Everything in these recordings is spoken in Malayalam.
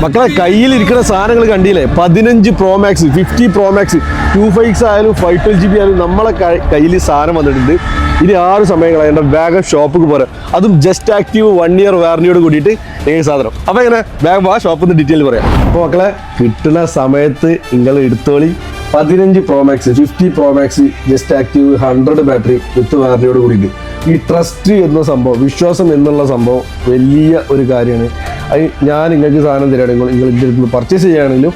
മക്കളെ കയ്യിലിരിക്കുന്ന സാധനങ്ങൾ കണ്ടില്ലേ? 15 Pro Max, 50 Pro Max, 256 ആയാലും 512GB ആയാലും നമ്മളെ കയ്യിൽ സാധനം വന്നിട്ടുണ്ട്. ഇനി 6 സമയം കളയേണ്ട, വേഗം ഷോപ്പിൽ പോരാ. അതും ജസ്റ്റ് ആക്റ്റീവ് 1 year വാറന്റിയോട് കൂടിയിട്ട് നിങ്ങൾക്ക് സാധനം. അപ്പോൾ എങ്ങനെ വേഗം ആ ഷോപ്പിൽ നിന്ന് ഡീറ്റെയിൽ പറയാം. അപ്പോൾ മക്കളെ കിട്ടുന്ന സമയത്ത് നിങ്ങൾ എടുത്തോളി. 15 Pro Max, 50 Pro Max, just active 100 battery with വാറന്റിയോട് കൂടിയിട്ട്. ഈ ട്രസ്റ്റ് എന്ന സംഭവം, വിശ്വാസം എന്നുള്ള സംഭവം വലിയ ഒരു കാര്യമാണ്. അത് ഞാൻ നിങ്ങൾക്ക് സാധനം തരികയാണെങ്കിൽ, നിങ്ങൾ ഇതിൽ പർച്ചേസ് ചെയ്യുകയാണെങ്കിലും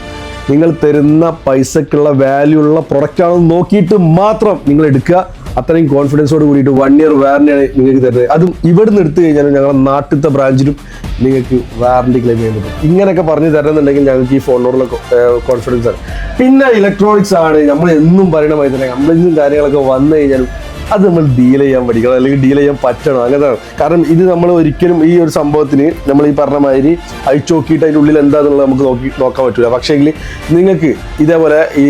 നിങ്ങൾ തരുന്ന പൈസക്കുള്ള വാല്യൂ ഉള്ള പ്രൊഡക്റ്റാണെന്ന് നോക്കിയിട്ട് മാത്രം നിങ്ങൾ എടുക്കുക. അത്രയും കോൺഫിഡൻസോട് കൂടിയിട്ട് 1 year വാറന്റിയാണ് നിങ്ങൾക്ക് തരുന്നത്. അതും ഇവിടെ നിന്ന് എടുത്തു കഴിഞ്ഞാൽ ഞങ്ങളുടെ നാട്ടിലത്തെ ബ്രാഞ്ചിലും നിങ്ങൾക്ക് വാറന്റി ക്ലെയിം ചെയ്യാൻ പറ്റും. ഇങ്ങനെയൊക്കെ പറഞ്ഞു തരുന്നുണ്ടെങ്കിൽ ഞങ്ങൾക്ക് ഈ ഫോണിനോടുള്ള കോൺഫിഡൻസ് ആണ്. പിന്നെ ഇലക്ട്രോണിക്സ് ആണ്, നമ്മൾ എന്നും പറയണ മാതിരി തന്നെ നമ്മളിന്നും കാര്യങ്ങളൊക്കെ വന്നു കഴിഞ്ഞാലും അത് നമ്മൾ ഡീൽ ചെയ്യാൻ പഠിക്കണം, അല്ലെങ്കിൽ ഡീൽ ചെയ്യാൻ പറ്റണം. അങ്ങനെയാണ്. കാരണം ഇത് നമ്മൾ ഒരിക്കലും ഈ ഒരു സംഭവത്തിന് നമ്മൾ ഈ പറഞ്ഞ മാതിരി അയച്ചു നോക്കിയിട്ട് അതിൻ്റെ ഉള്ളിൽ എന്താണെന്നുള്ളത് നമുക്ക് നോക്കാൻ പറ്റില്ല. പക്ഷേങ്കിൽ നിങ്ങൾക്ക് ഇതേപോലെ ഈ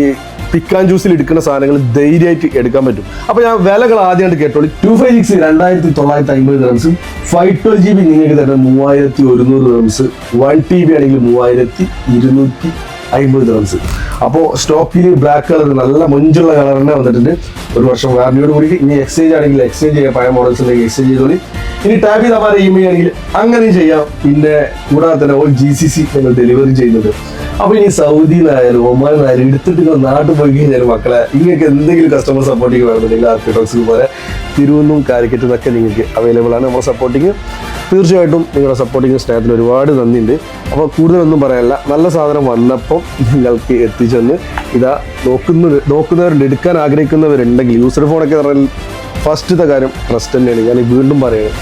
പിക്കാൻ ജ്യൂസിൽ എടുക്കുന്ന സാധനങ്ങൾ ധൈര്യമായിട്ട് എടുക്കാൻ പറ്റും. അപ്പോൾ ഞാൻ വിലകൾ ആദ്യമായിട്ട് കേട്ടോളൂ. 256 2950 dirhams, 512GB നിങ്ങൾക്ക് തരുന്നത് 3100 dirhams, 1TB ആണെങ്കിൽ 3250 dirhams. അപ്പോൾ സ്റ്റോക്കിൽ ബ്ലാക്ക് കളർ നല്ല മൊഞ്ചുള്ള കളർ തന്നെ വന്നിട്ടുണ്ട്. 1 വർഷം വാറന്റിയോട് കൂടി. ഇനി എക്സ്ചേഞ്ച് ആണെങ്കിൽ എക്സ്ചേഞ്ച് ചെയ്യാം, പഴയ മോഡൽസ് ഉണ്ടെങ്കിൽ എക്സ്ചേഞ്ച് ചെയ്തോളി. ഇനി ടാപ്പ് ചെയ്ത മാറി EMI ആണെങ്കിൽ അങ്ങനെയും ചെയ്യാം. പിന്നെ കൂടാതെ തന്നെ ഓൾ GCC ഞങ്ങൾ ഡെലിവറി ചെയ്യുന്നുണ്ട്. അപ്പോൾ ഇനി സൗദിയിലായാലും ഒമാനിലായാലും എടുത്തിട്ട് നാട്ടിൽ പോയി കഴിഞ്ഞാലും മക്കളെ നിങ്ങൾക്ക് എന്തെങ്കിലും കസ്റ്റമർ സപ്പോർട്ടിങ് വേണമെന്നുണ്ടെങ്കിൽ ആർക്കിടെക്ട്സ് പോലെ തിരുവന്നും കാലിക്കറ്റും ഒക്കെ നിങ്ങൾക്ക് അവൈലബിൾ ആണ്. നമ്മുടെ സപ്പോർട്ടിങ് തീർച്ചയായിട്ടും നിങ്ങളുടെ സപ്പോർട്ടിങ് സ്നേഹത്തിന് ഒരുപാട് നന്ദിയുണ്ട്. അപ്പോൾ കൂടുതലൊന്നും പറയാനില്ല. നല്ല സാധനം വന്നപ്പോൾ നിങ്ങൾക്ക് എത്തിച്ചെന്ന് ഇതാ നോക്കുന്നവരുണ്ട്, എടുക്കാൻ ആഗ്രഹിക്കുന്നവരുണ്ടെങ്കിൽ യൂസർ ഫോണൊക്കെ പറഞ്ഞാൽ ഫസ്റ്റത്തെ കാര്യം ട്രസ്റ്റ് തന്നെയാണ്. ഞാൻ വീണ്ടും പറയുന്നത്.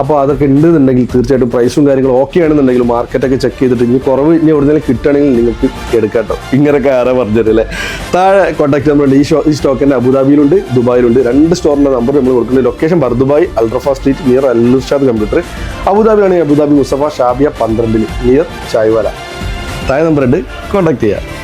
അപ്പോൾ അതൊക്കെ ഉണ്ടെന്നുണ്ടെങ്കിൽ തീർച്ചയായിട്ടും പ്രൈസും കാര്യങ്ങളും ഓക്കെ ആണെന്നുണ്ടെങ്കിൽ മാർക്കറ്റൊക്കെ ചെക്ക് ചെയ്തിട്ട് ഇനി കുറവ് ഇനി എവിടെയെങ്കിലും കിട്ടുകയാണെങ്കിൽ നിങ്ങൾക്ക് എടുക്കാം കേട്ടോ. ഇങ്ങനെയൊക്കെ ആരാ പറഞ്ഞിട്ടില്ലേ? താഴെ കോൺടാക്ട് നമ്പറുണ്ട്. ഈ സ്റ്റോക്ക് തന്നെ അബുദാബിയിലുണ്ട്, ദുബായിലുണ്ട്. 2 സ്റ്റോറിൻ്റെ നമ്പർ നമ്മൾ കൊടുക്കുന്നത്. Location Bur Dubai Al Rafa street near Al Nurshad computer. അബുദാബിയാണെങ്കിൽ Abu Dhabi Musaffa Shabiya 12 near Chaiwala. താഴെ നമ്പറുണ്ട്, കോൺടാക്ട് ചെയ്യുക.